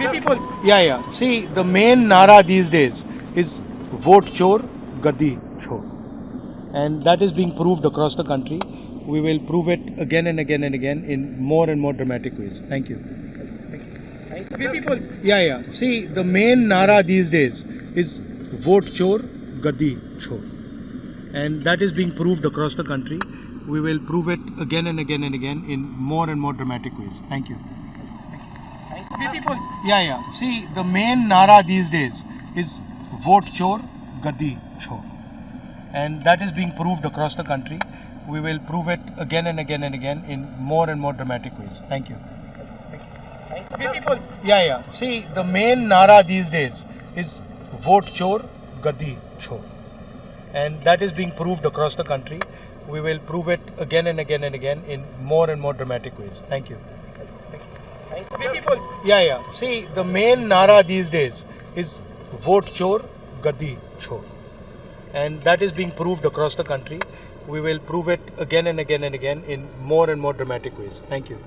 people. Yeah. See, the main nara these days is vote chor, gadi chor. And that is being proved across the country. We will prove it again and again and again in more and more dramatic ways. Thank you. People. Yeah. See, the main nara these days is vote chor, gadi chor. And that is being proved across the country. We will prove it again and again and again in more and more dramatic ways. Thank you. People. Yeah. See, the main nara these days is vote chor, gadi chor. And that is being proved across the country. We will prove it again and again and again in more and more dramatic ways. Thank you. People. Yeah. See, the main nara these days is vote chor, gadi chor. And that is being proved across the country. We will prove it again and again and again in more and more dramatic ways. Thank you. People. Yeah. See, the main nara these days is vote chor, gadi chor. And that is being proved across the country. We will prove it again and again and again in more and more dramatic ways. Thank you.